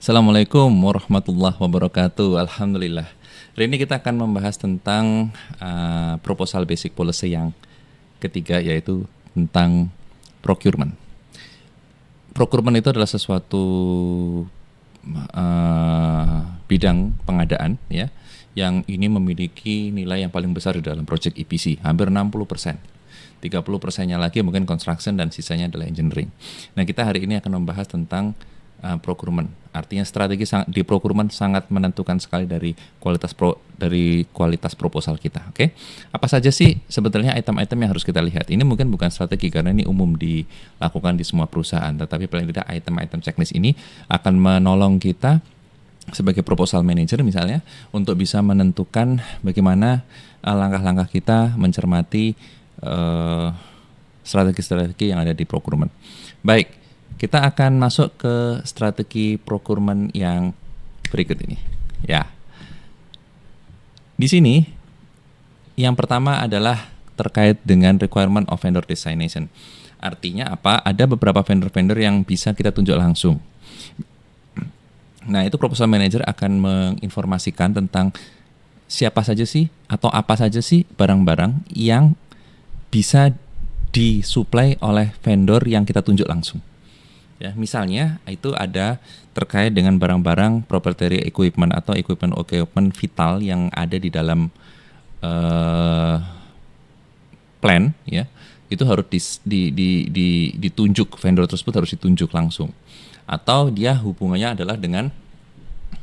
Assalamualaikum warahmatullahi wabarakatuh. Alhamdulillah. Hari ini kita akan membahas tentang proposal basic policy yang ketiga, yaitu tentang procurement. Procurement itu adalah sesuatu bidang pengadaan ya, yang ini memiliki nilai yang paling besar di dalam proyek EPC, hampir 60%. 30%-nya lagi mungkin construction dan sisanya adalah engineering. Nah, kita hari ini akan membahas tentang procurement. Artinya strategi di procurement sangat menentukan sekali dari kualitas proposal kita. Oke, apa saja sih sebetulnya item-item yang harus kita lihat? Ini mungkin bukan strategi karena ini umum dilakukan di semua perusahaan, tetapi paling tidak item-item checklist ini akan menolong kita sebagai proposal manager misalnya untuk bisa menentukan bagaimana langkah-langkah kita mencermati strategi-strategi yang ada di procurement. Baik, kita akan masuk ke strategi procurement yang berikut ini. Ya, di sini yang pertama adalah terkait dengan requirement of vendor designation. Artinya apa? Ada beberapa vendor-vendor yang bisa kita tunjuk langsung. Nah, itu proposal manager akan menginformasikan tentang siapa saja sih atau apa saja sih barang-barang yang bisa disuplai oleh vendor yang kita tunjuk langsung. Ya, misalnya itu ada terkait dengan barang-barang proprietary equipment atau equipment vital yang ada di dalam plan ya. Itu harus ditunjuk, vendor tersebut harus ditunjuk langsung. Atau dia hubungannya adalah dengan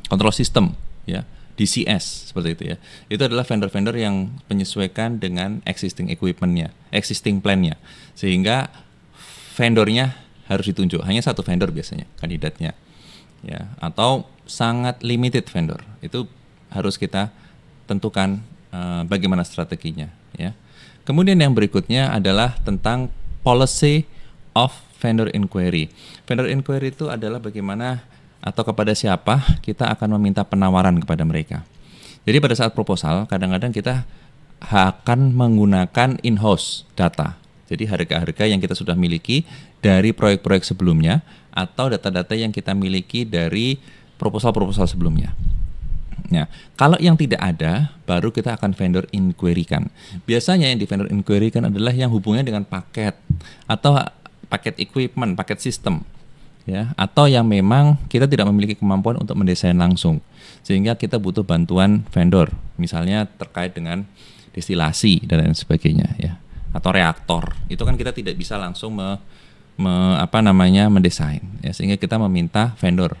control system ya, DCS seperti itu ya. Itu adalah vendor-vendor yang menyesuaikan dengan existing equipment-nya, existing plan-nya. Sehingga vendornya harus ditunjuk, hanya satu vendor biasanya kandidatnya. Ya, atau sangat limited vendor. Itu harus kita tentukan bagaimana strateginya ya. Kemudian yang berikutnya adalah tentang policy of vendor inquiry. Vendor inquiry itu adalah bagaimana atau kepada siapa kita akan meminta penawaran kepada mereka. Jadi pada saat proposal kadang-kadang kita akan menggunakan in-house data. Jadi harga-harga yang kita sudah miliki dari proyek-proyek sebelumnya atau data-data yang kita miliki dari proposal-proposal sebelumnya. Nah, kalau yang tidak ada, baru kita akan vendor inquiry-kan. Biasanya yang di vendor inquiry-kan adalah yang hubungannya dengan paket atau paket equipment, paket sistem, ya, atau yang memang kita tidak memiliki kemampuan untuk mendesain langsung, sehingga kita butuh bantuan vendor, misalnya terkait dengan destilasi dan lain sebagainya, ya, atau reaktor. Itu kan kita tidak bisa langsung mendesain, ya, sehingga kita meminta vendor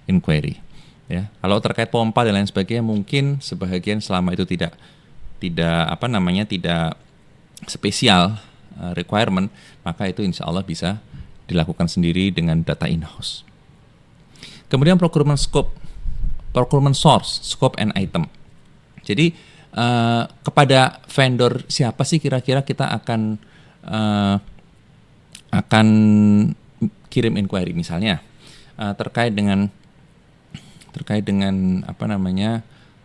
inquiry. Ya, kalau terkait pompa dan lain sebagainya mungkin sebahagian selama itu tidak spesial requirement, maka itu insya Allah bisa dilakukan sendiri dengan data in-house. Kemudian procurement scope, procurement source, scope and item. Jadi kepada vendor siapa sih kira-kira kita akan kirim inquiry, misalnya terkait dengan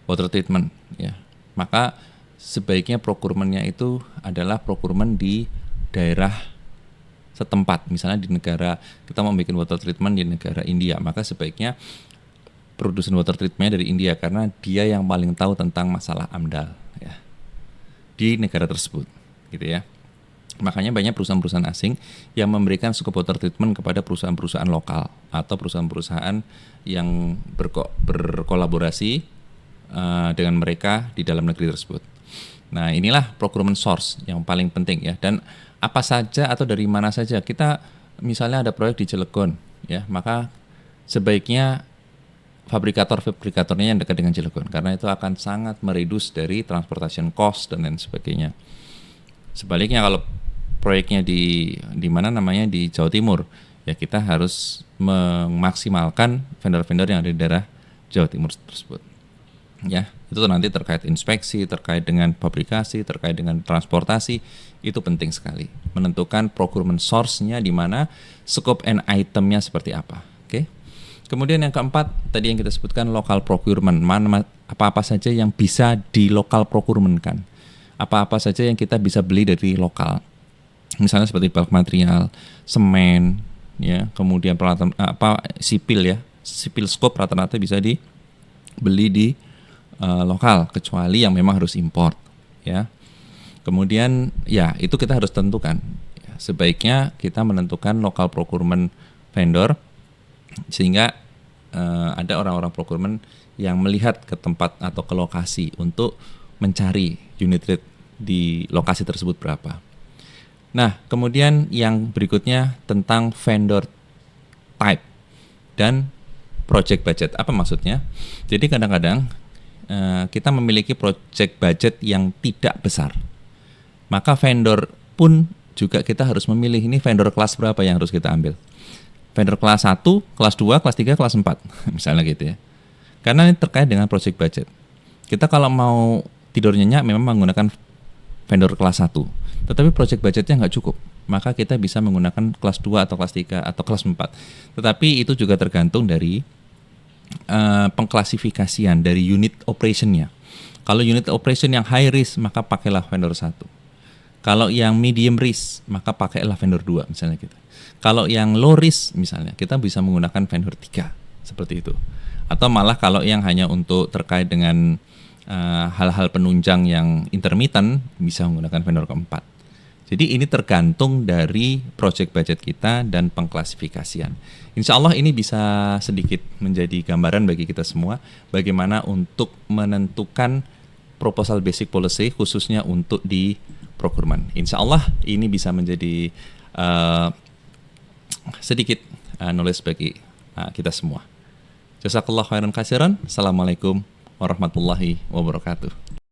water treatment ya. Maka sebaiknya procurementnya itu adalah procurement di daerah setempat. Misalnya di negara kita mau bikin water treatment di negara India, maka sebaiknya produsen water treatment dari India karena dia yang paling tahu tentang masalah AMDAL ya di negara tersebut, gitu ya. Makanya banyak perusahaan-perusahaan asing yang memberikan scope water treatment kepada perusahaan-perusahaan lokal atau perusahaan-perusahaan yang berkolaborasi dengan mereka di dalam negeri tersebut. Nah, inilah procurement source yang paling penting ya. Dan apa saja atau dari mana saja kita, misalnya ada proyek di Cilegon ya, maka sebaiknya fabrikatornya yang dekat dengan Cilegon karena itu akan sangat meredus dari transportation cost dan lain sebagainya. Sebaliknya kalau proyeknya di Jawa Timur, ya kita harus memaksimalkan vendor-vendor yang ada di daerah Jawa Timur tersebut. Ya, itu nanti terkait inspeksi, terkait dengan fabrikasi, terkait dengan transportasi, itu penting sekali. Menentukan procurement source-nya di mana, scope and item-nya seperti apa. Oke. Kemudian yang keempat, tadi yang kita sebutkan local procurement, apa-apa saja yang bisa di local procurement kan. Apa-apa saja yang kita bisa beli dari lokal. Misalnya seperti bulk material, semen, ya, kemudian peralatan sipil ya, oscilloscope rata-rata bisa dibeli di lokal, kecuali yang memang harus import, ya. Kemudian ya itu kita harus tentukan. Sebaiknya kita menentukan local procurement vendor, sehingga ada orang-orang procurement yang melihat ke tempat atau ke lokasi untuk mencari unit rate di lokasi tersebut berapa. Nah, kemudian yang berikutnya tentang vendor type dan project budget. Apa maksudnya? Jadi kadang-kadang kita memiliki project budget yang tidak besar. Maka vendor pun juga kita harus memilih ini vendor kelas berapa yang harus kita ambil. Vendor kelas 1, kelas 2, kelas 3, kelas 4 misalnya gitu ya. Karena ini terkait dengan project budget. Kita kalau mau tidur nyenyak memang menggunakan vendor kelas 1. Tetapi project budgetnya nggak cukup. Maka kita bisa menggunakan kelas 2 atau kelas 3 atau kelas 4. Tetapi itu juga tergantung dari pengklasifikasian dari unit operationnya. Kalau unit operation yang high risk maka pakailah vendor 1. Kalau yang medium risk maka pakailah vendor 2 misalnya gitu. Kalau yang low risk misalnya kita bisa menggunakan vendor 3 seperti itu. Atau malah kalau yang hanya untuk terkait dengan hal-hal penunjang yang intermittent bisa menggunakan vendor keempat. Jadi ini tergantung dari project budget kita dan pengklasifikasian. Insya Allah ini bisa sedikit menjadi gambaran bagi kita semua bagaimana untuk menentukan proposal basic policy khususnya untuk di procurement. Insya Allah ini bisa menjadi sedikit knowledge bagi kita semua. Jazakallah khairan katsiran. Assalamualaikum warahmatullahi wabarakatuh.